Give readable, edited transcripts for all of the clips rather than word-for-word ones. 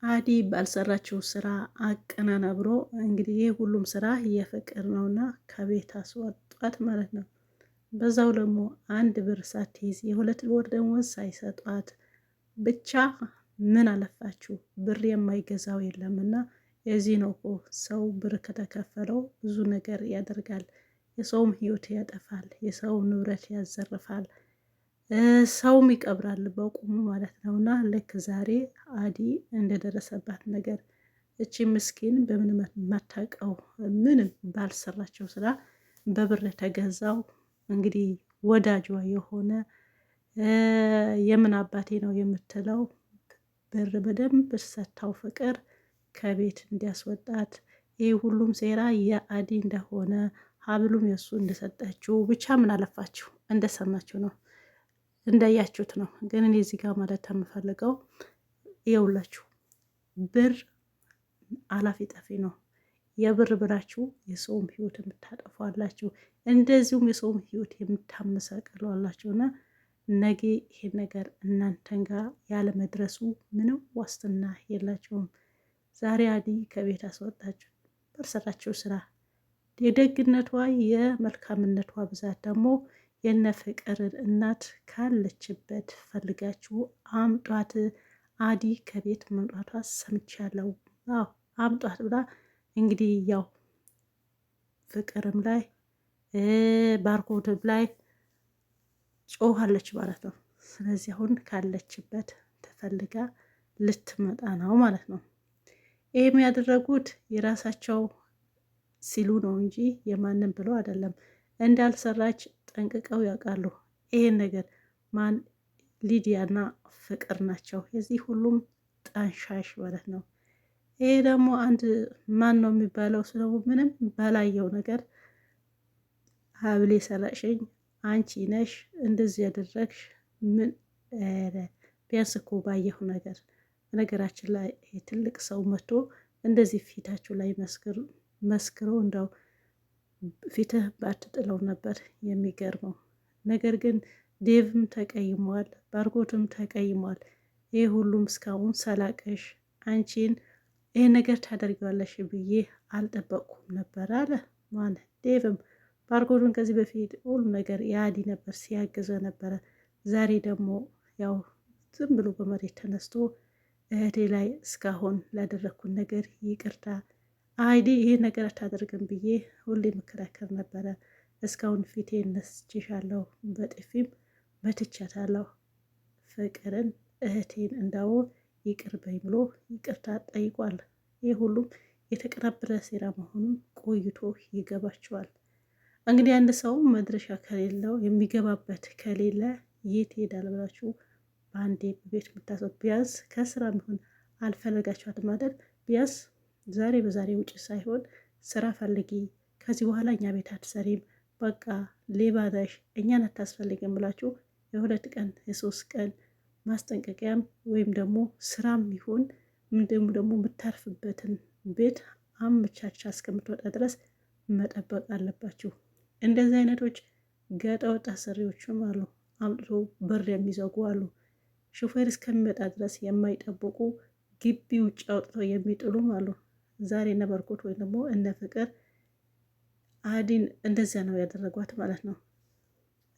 አዲ ባልሰራችው ስራ አቀናናብሮ እንግዲህ ይህ ሁሉም ስራ የፍቅር ነውና ከቤት አስወጧት ማለት ነው። በዛው ደግሞ አንድ ብር ሳትይዝ የሁለት ወር ደሞዝ ሳይሰጧት ብቻ ምን አለፋችሁ ብር የማይገዛው የለምና የዚህ ነው እኮ ሰው ብር ከተከፈለው ብዙ ነገር ያደርጋል። የሰውም ህይወት ያጠፋል፣ የሰው ንብረት ያዘርፋል፣ ሰውም ይቀብራል በቁሙ ማለት ነውና ልክ ዛሬ አዲ እንደደረሰባት ነገር እቺ ምስኪን በምን የማታውቀው ምንም ባልሰራቸው ስራ በብር ተገዛው እንግዲህ ወዳጇ የሆነ የምን አባቴ ነው የምትለው ብር በደንብ ሰታው ፍቅር ከቤት እንዲያስወጣት ይህ ሁሉም ሴራ የአዲ እንደሆነ ሀብሉም የሱ እንደሰጠችው ብቻ ምን አለፋችሁ እንደሰማችሁ ነው እንዳያችሁት ነው። ግን እኔ እዚህ ጋር ማለት የምፈልገው ይኸውላችሁ ብር አላፊ ጠፊ ነው። የብር ብላችሁ የሰውም ህይወት የምታጠፏላችሁ፣ እንደዚሁም የሰውም ህይወት የምታመሳቅሉ አላችሁና ነገ ይሄን ነገር እናንተን ጋር ያለ መድረሱ ምንም ዋስትና የላቸውም። ዛሬ አዲ ከቤት አስወጣችሁ በሰራችሁ ስራ የደግነቷ የመልካምነቷ ብዛት ደግሞ የነ ፍቅርን እናት ካለችበት ፈልጋችሁ አምጧት። አዲ ከቤት መምጣቷ ሰምቻለሁ። አዎ አምጧት ብላ እንግዲህ ያው ፍቅርም ላይ ባርኮትም ላይ ጮሃለች ማለት ነው። ስለዚህ አሁን ካለችበት ተፈልጋ ልትመጣ ነው ማለት ነው። ይህም ያደረጉት የራሳቸው ሲሉ ነው እንጂ የማንም ብለው አይደለም። እንዳልሰራች ጠንቅቀው ያውቃሉ። ይሄን ነገር ማን ሊዲያና ፍቅር ናቸው የዚህ ሁሉም ጠንሻሽ ማለት ነው። ይሄ ደግሞ አንድ ማን ነው የሚባለው ስለው ምንም ባላየው ነገር ሀብሌ ሰራሽኝ አንቺ ነሽ እንደዚህ ያደረግሽ ምን ቢያንስ እኮ ባየሁ ነገር በነገራችን ላይ ትልቅ ሰው መጥቶ እንደዚህ ፊታችሁ ላይ መስክሮ እንደው ፊትህ ባትጥለው ነበር የሚገርመው። ነገር ግን ዴቭም ተቀይሟል፣ ባርኮትም ተቀይሟል። ይህ ሁሉም እስካሁን ሰላቀሽ አንቺን ይህ ነገር ታደርጊዋለሽ ብዬ አልጠበቅኩም ነበር አለ ማለት ዴቭም ባርኮቱን ከዚህ በፊት ሁሉ ነገር የአዲ ነበር ሲያግዘ ነበረ። ዛሬ ደግሞ ያው ዝም ብሎ በመሬት ተነስቶ እህቴ ላይ እስካሁን ላደረግኩን ነገር ይቅርታ አይዲ ይሄ ነገር አታደርግም ብዬ ሁሌ መከራከር ነበረ። እስካሁን ፊቴን ነስቼሻለሁ፣ በጥፊም መትቻታለሁ። ፍቅርን እህቴን እንዳው ይቅር በይ ብሎ ይቅርታ ጠይቋል። ይህ ሁሉም የተቀናበረ ሴራ መሆኑን ቆይቶ ይገባቸዋል። እንግዲህ አንድ ሰው መድረሻ ከሌለው የሚገባበት ከሌለ የት ይሄዳል ብላችሁ በአንዴ ቤት የምታሰብ ቢያንስ ከስራ ሚሆን አልፈለጋችኋት ማለት ቢያንስ ዛሬ በዛሬ ውጭ ሳይሆን ስራ ፈልጊ፣ ከዚህ በኋላ እኛ ቤት አትሰሪም፣ በቃ ሌባ ነሽ፣ እኛን አታስፈልግም ብላችሁ የሁለት ቀን የሶስት ቀን ማስጠንቀቂያም ወይም ደግሞ ስራም ይሁን ምንድም ደግሞ የምታርፍበትን ቤት አመቻቻ እስከምትወጣ ድረስ መጠበቅ አለባችሁ። እንደዚህ አይነቶች ገጠ ወጥ አሰሪዎችም አሉ፣ አምጥቶ በር የሚዘጉ አሉ። ሹፌር እስከሚመጣ ድረስ የማይጠብቁ ግቢ ውጭ አውጥተው የሚጥሉም አሉ። ዛሬ እነ ባርኮት ወይም ደግሞ እነ ፍቅር አዲን እንደዚያ ነው ያደረጓት ማለት ነው።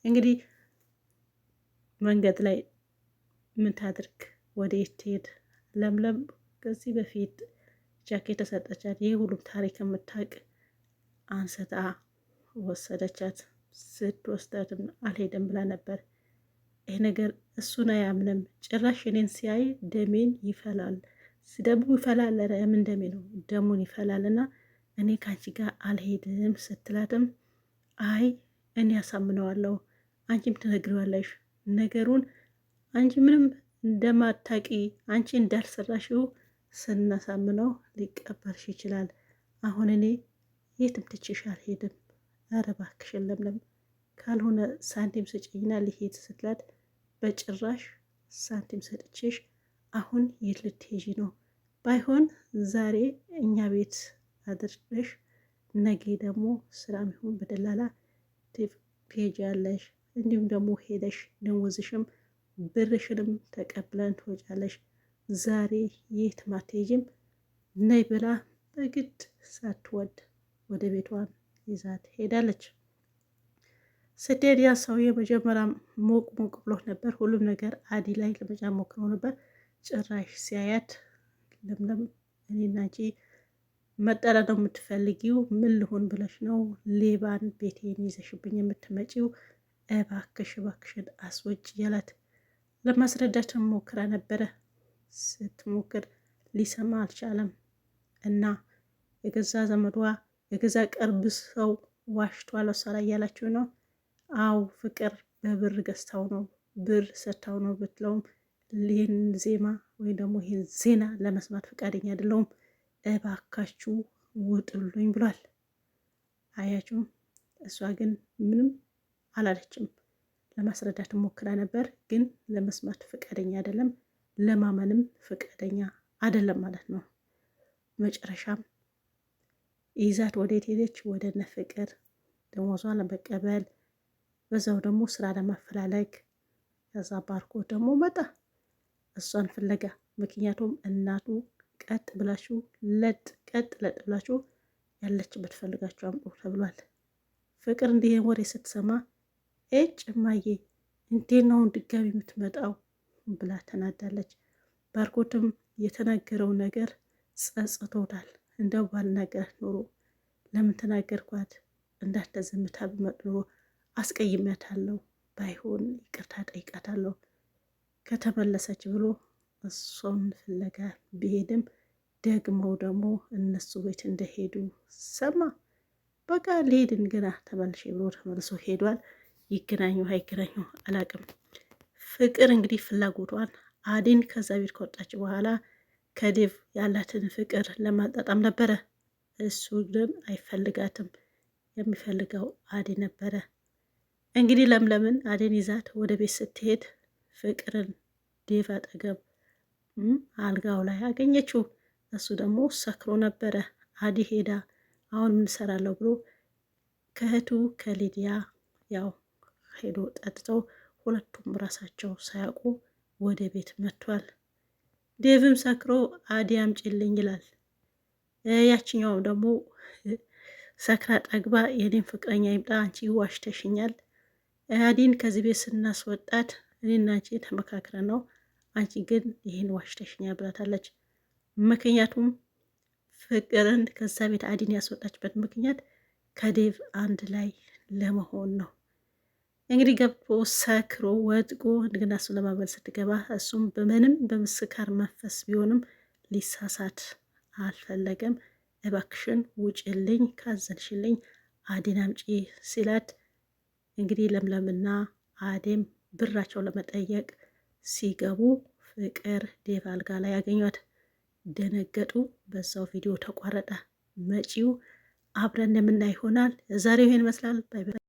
እንግዲህ መንገድ ላይ ምን ታድርግ ወዴት ትሄድ? ለምለም ከዚህ በፊት ጃኬት ተሰጠቻት። ይህ ሁሉም ታሪክ የምታውቅ አንስታ ወሰደቻት። ስትወስዳትም አልሄድም ብላ ነበር። ይህ ነገር እሱን አያምንም። ጭራሽ እኔን ሲያይ ደሜን ይፈላል፣ ደሙ ይፈላል። ምን ደሜ ነው ደሙን ይፈላል። እና እኔ ከአንቺ ጋር አልሄድም ስትላትም አይ እኔ ያሳምነዋለሁ፣ አንቺም ትነግሪዋለሽ ነገሩን አንቺ ምንም እንደማታቂ አንቺ እንዳልሰራሽው ስናሳምነው ሊቀበልሽ ይችላል። አሁን እኔ የትም ትችሽ አልሄድም። ኧረ እባክሽን ለምለም ካልሆነ ሳንቲም ስጭኝና ልሄድ ስትላት በጭራሽ ሳንቲም ሰጥቼሽ አሁን የት ልትሄጂ ነው? ባይሆን ዛሬ እኛ ቤት አድርገሽ ነገ ደግሞ ስራም ይሁን በደላላ ትሄጃለሽ። እንዲሁም ደግሞ ሄደሽ ደሞዝሽም ብርሽንም ተቀብለን ትወጫለሽ። ዛሬ የትም አትሄጂም ነይ ብላ በግድ ሳትወድ ወደ ቤቷን ይዛት ሄዳለች። ስትሄድ ያ ሰውዬ መጀመሪያ ሞቅ ሞቅ ብሎት ነበር። ሁሉም ነገር አዲ ላይ ለመጫን ሞክሮ ነበር። ጭራሽ ሲያያት ለምለም እኔና አንቺ መጠላ ነው የምትፈልጊው? ምን ልሆን ብለሽ ነው ሌባን ቤቴን ይዘሽብኝ የምትመጪው? እባክሽ እባክሽን አስወጪ እያላት ለማስረዳት ሞክራ ነበረ። ስትሞክር ሊሰማ አልቻለም። እና የገዛ ዘመዷ የገዛ ቅርብ ሰው ዋሽቷል እሷ ላይ እያላችሁ ነው። አው ፍቅር በብር ገዝታው ነው ብር ሰጥታው ነው ብትለውም ይህን ዜማ ወይም ደግሞ ይህን ዜና ለመስማት ፈቃደኛ አይደለውም። እባካችሁ ውጡልኝ ብሏል። አያችሁም? እሷ ግን ምንም አላለችም። ለማስረዳት ሞክራ ነበር፣ ግን ለመስማት ፈቃደኛ አይደለም፣ ለማመንም ፈቃደኛ አይደለም ማለት ነው። መጨረሻም ይዛት ወዴት ሄደች? ወደ እነ ፍቅር ደሞዟን ለመቀበል በዛው ደግሞ ስራ ለማፈላለግ። ከዛ ባርኮት ደግሞ መጣ እሷን ፍለጋ። ምክንያቱም እናቱ ቀጥ ብላችሁ ቀጥ ለጥ ብላችሁ ያለችበት ፈልጋችሁ አምጡ ተብሏል። ፍቅር እንዲህ ወሬ ስትሰማ እማዬ እንዴት ነው ድጋሚ የምትመጣው ብላ ተናዳለች። ባርኮትም የተናገረው ነገር ጸጽቶታል። እንደው ባልናገራት ኖሮ ለምን ተናገርኳት? እንዳትዘምታ ብመጥ ኖሮ አስቀይሜያታለሁ፣ ባይሆን ይቅርታ ጠይቃታለሁ ከተመለሰች ብሎ እሷን ፍለጋ ቢሄድም ደግመው ደግሞ እነሱ ቤት እንደሄዱ ሰማ። በቃ ሊሄድን ገና ተመልሼ ብሎ ተመልሶ ሄዷል። ይገናኙ አይገናኙ አላቅም። ፍቅር እንግዲህ ፍላጎቷን አዲን ከዛ ቤት ከወጣች በኋላ ከዴቭ ያላትን ፍቅር ለማጣጣም ነበረ። እሱ ግን አይፈልጋትም። የሚፈልገው አዲ ነበረ። እንግዲህ ለምለምን አዴን ይዛት ወደ ቤት ስትሄድ ፍቅርን ዴቭ አጠገብ አልጋው ላይ አገኘችው። እሱ ደግሞ ሰክሮ ነበረ። አዲ ሄዳ አሁን ምን ሰራለሁ ብሎ ከእህቱ ከሊዲያ ያው ሄዶ ጠጥተው ሁለቱም ራሳቸው ሳያውቁ ወደ ቤት መጥቷል። ዴቭም ሰክሮ አዲ አምጪልኝ ይላል። ያችኛውም ደግሞ ሰክራ ጠግባ የኔን ፍቅረኛ ይምጣ አንቺ ዋሽተሽኛል፣ አዲን ከዚህ ቤት ስናስወጣት እኔና አንቺ ተመካክረ ነው፣ አንቺ ግን ይህን ዋሽተሽኛል ብላታለች። ምክንያቱም ፍቅርን ከዛ ቤት አዲን ያስወጣችበት ምክንያት ከዴቭ አንድ ላይ ለመሆን ነው። እንግዲህ ገብቶ ሰክሮ ወድቆ እንደገና እሱን ለማበል ስትገባ እሱም በምንም በምስካር መንፈስ ቢሆንም ሊሳሳት አልፈለገም። እባክሽን ውጭልኝ፣ ካዘንሽልኝ አዴን አምጪ ሲላት እንግዲህ ለምለምና አዴም ብራቸው ለመጠየቅ ሲገቡ ፍቅር ዴቭ አልጋ ላይ ያገኟት። ደነገጡ። በዛው ቪዲዮ ተቋረጠ። መጪው አብረን የምናይ ይሆናል። ዛሬው ይሄን ይመስላል። ባይ ባይ።